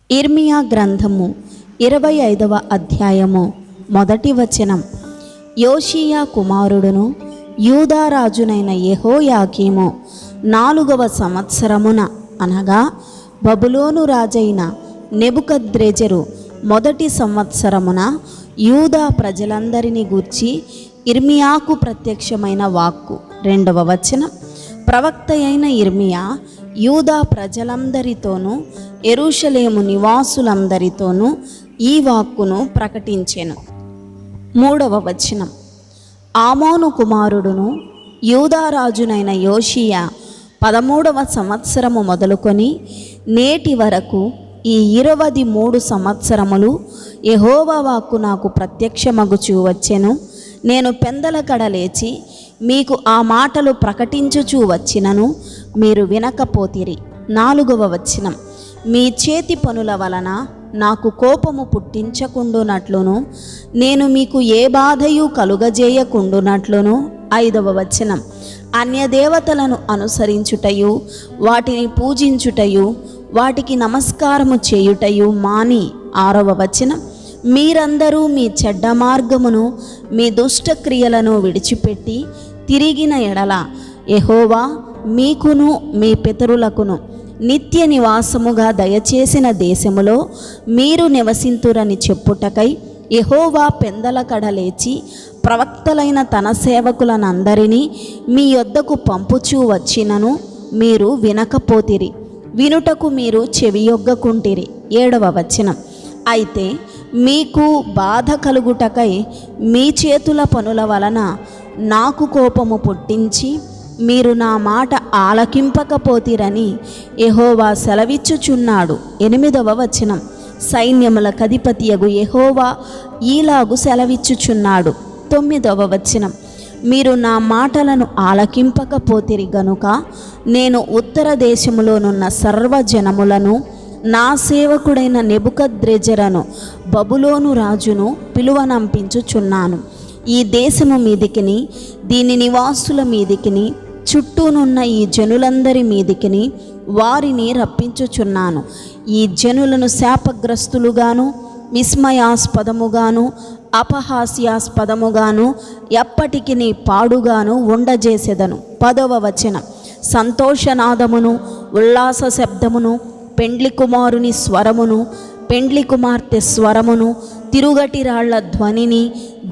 ఇర్మియా గ్రంథము 25వ అధ్యాయము మొదటి వచనం. యోషీయా కుమారుడును యూదా రాజునైన యెహోయాకీము 4వ సంవత్సరమున అనగా బబులోను రాజైన నెబుకద్రెజరు మొదటి సంవత్సరమున యూదా ప్రజలందరినీ గూర్చి ఇర్మియాకు ప్రత్యక్షమైన వాక్కు. 2వ వచనం. ప్రవక్త అయిన ఇర్మియా యూదా ప్రజలందరితోనూ యెరూషలేము నివాసులందరితోనూ ఈ వాక్కును ప్రకటించెను. 3వ వచనం. ఆమోను కుమారుడును యూదా రాజునైన యోషీయా 13వ సంవత్సరము మొదలుకొని నేటి వరకు ఈ 23 సంవత్సరములు యెహోవా వాక్కు నాకు ప్రత్యక్షమగుచూ వచ్చెను. నేను పెందలకడ లేచి మీకు ఆ మాటలు ప్రకటించుచూ వచ్చినను మీరు వినకపోతిరి. 4వ వచనం. మీ చేతి పనుల వలన నాకు కోపము పుట్టించకుండునట్లును నేను మీకు ఏ బాధయు కలుగజేయకుండునట్లును. 5వ వచనం. అన్యదేవతలను అనుసరించుటయు వాటిని పూజించుటయు వాటికి నమస్కారము చేయుటయు మాని. 6వ వచనం. మీరందరూ మీ చెడ్డ మార్గమును మీ దుష్టక్రియలను విడిచిపెట్టి తిరిగిన ఎడల యెహోవా మీకును మీ పితరులకును నిత్య నివాసముగా దయచేసిన దేశములో మీరు నివసింతురని చెప్పుటకై యెహోవా పెందలకడ లేచి ప్రవక్తలైన తన సేవకులనందరినీ మీ యొద్దకు పంపుచూ వచ్చినను మీరు వినకపోతిరి, వినుటకు మీరు చెవియొగ్గకుంటిరి. 7వ వచనం. అయితే మీకు బాధ కలుగుటకై మీ చేతుల పనుల వలన నాకు కోపము పుట్టించి మీరు నా మాట ఆలకింపకపోతిరని యెహోవా సెలవిచ్చుచున్నాడు. 8వ వచనం. సైన్యములకధిపతియగు యెహోవా ఈలాగు సెలవిచ్చుచున్నాడు. 9వ వచనం. మీరు నా మాటలను ఆలకింపకపోతిరి గనుక నేను ఉత్తర దేశములోనున్న సర్వజనములను నా సేవకుడైన నెబుకద్రెజరును బబులోను రాజును పిలువనంపించుచున్నాను. ఈ దేశము మీదికిని దీని నివాసుల మీదికిని చుట్టూనున్న ఈ జనులందరి మీదికిని వారిని రప్పించుచున్నాను. ఈ జనులను శాపగ్రస్తులుగాను విస్మయాస్పదముగాను అపహాస్యాస్పదముగాను ఎప్పటికి పాడుగాను ఉండజేసెదను. 10వ వచనం. సంతోషనాదమును ఉల్లాస శబ్దమును పెండ్లి కుమారుని స్వరమును పెండ్లి కుమార్తె స్వరమును తిరుగటి రాళ్ల ధ్వనిని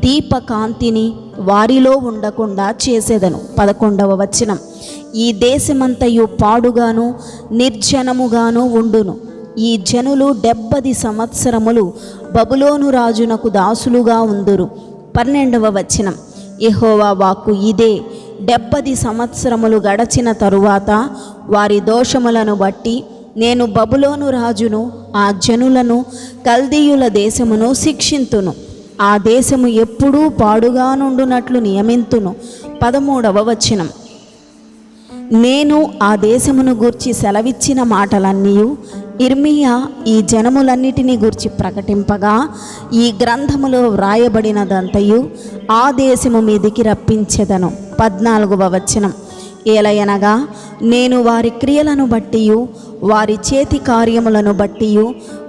దీపకాంతిని వారిలో ఉండకుండా చేసేదను. 11వ వచనం. ఈ దేశమంతయు పాడుగాను నిర్జనముగాను ఉండును. ఈ జనులు 70 సంవత్సరములు బబులోను రాజునకు దాసులుగా ఉందురు. 12వ వచనం. యెహోవా వాక్కు ఇదే. 70 సంవత్సరములు గడచిన తరువాత వారి దోషములను బట్టి నేను బబులోను రాజును ఆ జనులను కల్దీయుల దేశమును శిక్షింతును. ఆ దేశము ఎప్పుడూ పాడుగా నుండునట్లు నియమింతును. 13వ వచనం. నేను ఆ దేశమును గూర్చి సెలవిచ్చిన మాటలన్నీ ఇర్మియా ఈ జనములన్నిటినీ గూర్చి ప్రకటింపగా ఈ గ్రంథములో వ్రాయబడినదంతయు ఆ దేశము మీదికి రప్పించెదను. 14వ వచనం. ఏలయనగా నేను వారి క్రియలను బట్టియు వారి చేతి కార్యములను బట్టియు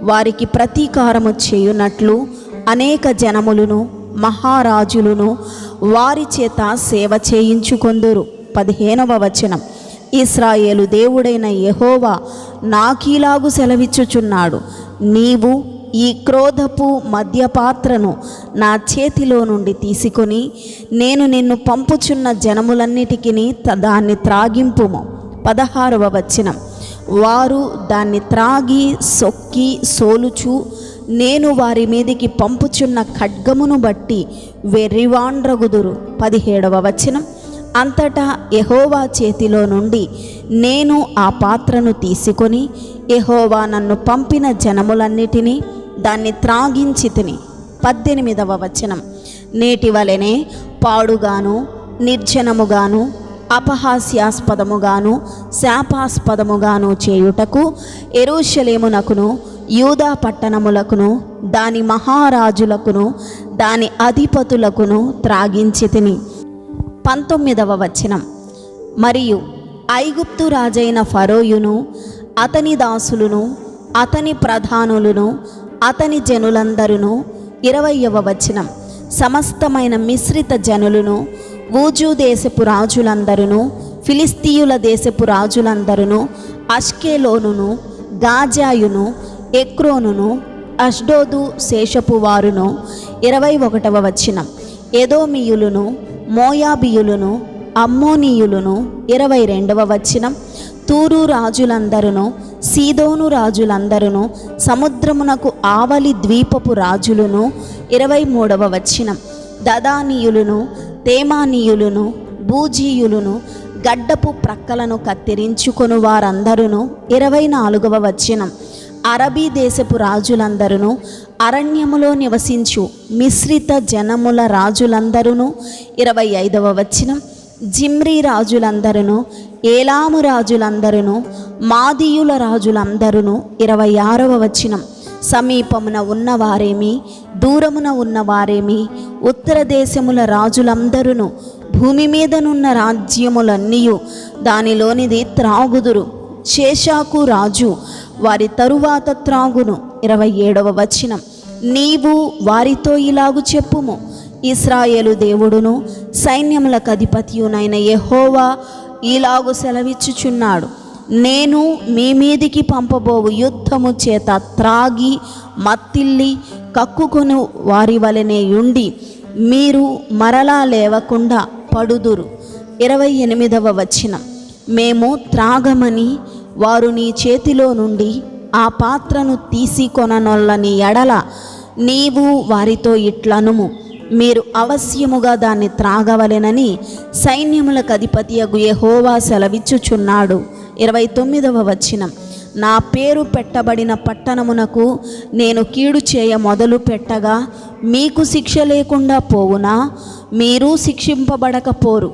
వారికి ప్రతీకారము చేయునట్లు అనేక జనములను మహారాజులను వారి చేత సేవ చేయించుకొందురు. 15వ వచనం. ఇశ్రాయేలు దేవుడైన యెహోవా నాకీలాగు సెలవిచ్చుచున్నాడు, నీవు ఈ క్రోధపు మద్యపాత్రను నా చేతిలో నుండి తీసుకొని నేను నిన్ను పంపుచున్న జనములన్నిటికీ దాన్ని త్రాగింపుము. 16వ వచనం. వారు దాన్ని త్రాగి సొక్కి సోలుచు నేను వారి మీదికి పంపుచున్న ఖడ్గమును బట్టి వెర్రివాండ్రగుదురు. 17వ వచనం. అంతటా యెహోవా చేతిలో నుండి నేను ఆ పాత్రను తీసుకొని యెహోవా నన్ను పంపిన జనములన్నిటినీ దాన్ని త్రాగించితిని. 18వ వచనం. నేటి వలెనే పాడుగాను నిర్జనముగాను అపహాస్యాస్పదముగాను శాపాస్పదముగాను చేయుటకు యెరూషలేమునకును యూదా పట్టణములకును దాని మహారాజులకును దాని అధిపతులకును త్రాగించితిని. 19వ వచనం. మరియు ఐగుప్తు రాజైన ఫరోయును అతని దాసులను అతని ప్రధానులను అతని జనులందరును. 20వ వచనం, సమస్తమైన మిశ్రిత జనులను, ఊజు దేశపు రాజులందరును, ఫిలిస్తీయుల దేశపు రాజులందరును, అష్కెలోనును, గాజాయును, ఎక్రోనును, అష్డోదు శేషపు వారును. 21వ వచనం, ఎదోమీయులను, మోయాబీయులను, అమ్మోనీయులను. 22వ వచనం, తూరు రాజులందరును, సీదోను రాజులందరును, సముద్రమునకు ఆవలి ద్వీపపు రాజులను. 23వ వచనం, దదానీయులను, తేమానీయులను, బూజీయులను, గడ్డపు ప్రక్కలను కత్తిరించుకొను వారందరును. 24వ వచనం, అరబీ దేశపు రాజులందరును, అరణ్యములో నివసించు మిశ్రిత జనముల రాజులందరును. 25వ వచనం, జిమ్రీ రాజులందరును, ఏలాము రాజులందరును, మాదీయుల రాజులందరును. 26వ వచనం, సమీపమున ఉన్నవారేమి దూరమున ఉన్నవారేమి, ఉత్తర దేశముల రాజులందరును, భూమి మీదనున్న రాజ్యములన్నీయు దానిలోనిది త్రాగుదురు. శేషాకు రాజు వారి తరువాత త్రాగును. 27వ వచనం, నీవు వారితో ఇలాగు చెప్పుము, ఇశ్రాయేలు దేవుడును సైన్యములకు అధిపతియునైన యెహోవా ఇలాగు సెలవిచ్చుచున్నాడు, నేను మీ మీదికి పంపబోవు యుద్ధము చేత త్రాగి మత్తిల్లి కక్కుకొను వారి వలనే ఉండి మీరు మరలా లేవకుండా పడుదురు. 28వ వచనం, మేము త్రాగమని వారు నీ చేతిలో నుండి ఆ పాత్రను తీసి కొననొల్లని ఎడల నీవు వారితో ఇట్లనుము, మీరు అవశ్యముగా దాన్ని త్రాగవలెనని సైన్యములకు అధిపతియగు యెహోవా సెలవిచ్చుచున్నాడు. 29వ వచనం, నా పేరు పెట్టబడిన పట్టణమునకు నేను కీడు చేయ మొదలు పెట్టగా మీకు శిక్ష లేకుండా పోవునా? మీరు శిక్షింపబడకపోరు.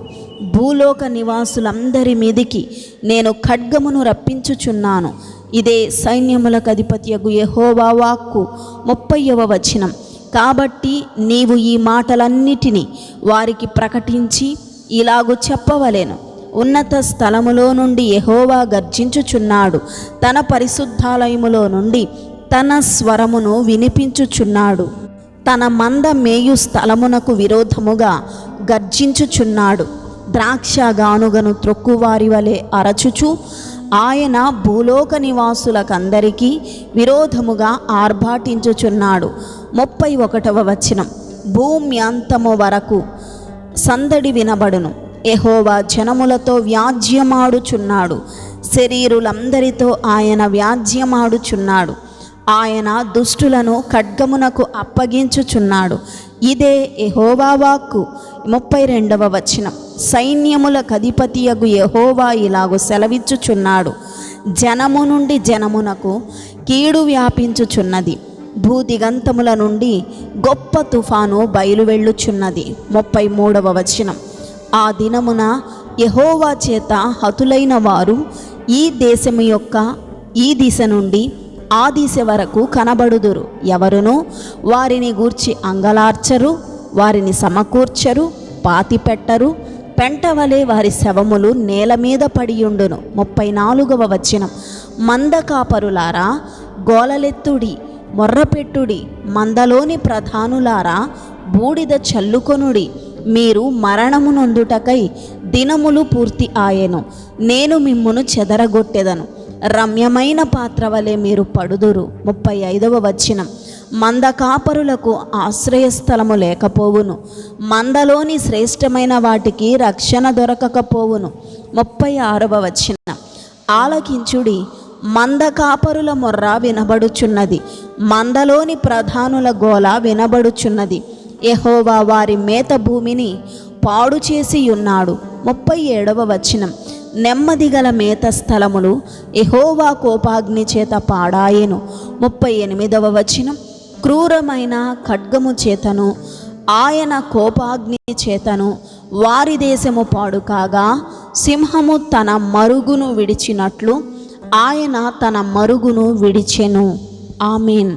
భూలోక నివాసులందరి మీదికి నేను ఖడ్గమును రప్పించుచున్నాను. ఇదే సైన్యములకు అధిపతియగు యెహోవా వాక్కు. 30వ వచనం, కాబట్టి నీవు ఈ మాటలన్నిటినీ వారికి ప్రకటించి ఇలాగు చెప్పవలెను, ఉన్నత స్థలములో నుండి యెహోవా గర్జించుచున్నాడు, తన పరిశుద్ధాలయములో నుండి తన స్వరమును వినిపించుచున్నాడు, తన మంద మేయు స్థలమునకు విరోధముగా గర్జించుచున్నాడు. ద్రాక్ష గానుగను త్రొక్కువారి వలె అరచుచు ఆయన భూలోక నివాసులకందరికీ విరోధముగా ఆర్భాటించుచున్నాడు. 31వ వచనం, భూమ్యంతము వరకు సందడి వినబడును, యెహోవా జనములతో వ్యాజ్యమాడుచున్నాడు, శరీరులందరితో ఆయన వ్యాజ్యమాడుచున్నాడు, ఆయన దుష్టులను ఖడ్గమునకు అప్పగించుచున్నాడు. ఇదే యెహోవా వాక్కు. 32వ వచనం, సైన్యములకు అధిపతియగు యెహోవా ఇలాగు సెలవిచ్చుచున్నాడు, జనము నుండి జనమునకు కీడు వ్యాపించుచున్నది, భూదిగంతముల నుండి గొప్ప తుఫాను బయలువెళ్ళుచున్నది. 33వ వచనం, ఆ దినమున యెహోవా చేత హతులైన వారు ఈ దేశము యొక్క ఈ దిశ నుండి ఆ దిశ వరకు కనబడుదురు. ఎవరును వారిని గూర్చి అంగలార్చరు, వారిని సమకూర్చరు, పాతిపెట్టరు. పెంటవలే వారి శవములు నేల మీద పడియుండును. 34వ వచనం, మందకాపరులారా గోలలెత్తుడి, మొర్రపెట్టుడి, మందలోని ప్రధానులారా బూడిద చల్లుకొనుడి, మీరు మరణము నొందుటకై దినములు పూర్తి ఆయెను, నేను మిమ్మును చెదరగొట్టెదను, రమ్యమైన పాత్ర వలె మీరు పడుదురు. 35వ వచనం, మందకాపరులకు ఆశ్రయస్థలము లేకపోవును, మందలోని శ్రేష్టమైన వాటికి రక్షణ దొరకకపోవును. 36వ వచనం, ఆలకించుడి, మందకాపరుల మొర్ర వినబడుచున్నది, మందలోని ప్రధానుల గోల వినబడుచున్నది, యెహోవా వారి మేత భూమిని పాడు చేసి ఉన్నాడు. 37వ వచనం, నెమ్మదిగల మేత స్థలములు యెహోవా కోపాగ్ని చేత పాడాయెను. 38వ వచనం, క్రూరమైన ఖడ్గము చేతను ఆయన కోపాగ్ని చేతను వారి దేశము పాడు కాగా, సింహము తన మరుగును విడిచినట్లు ఆయన తన మరుగును విడిచెను. ఆమేన్.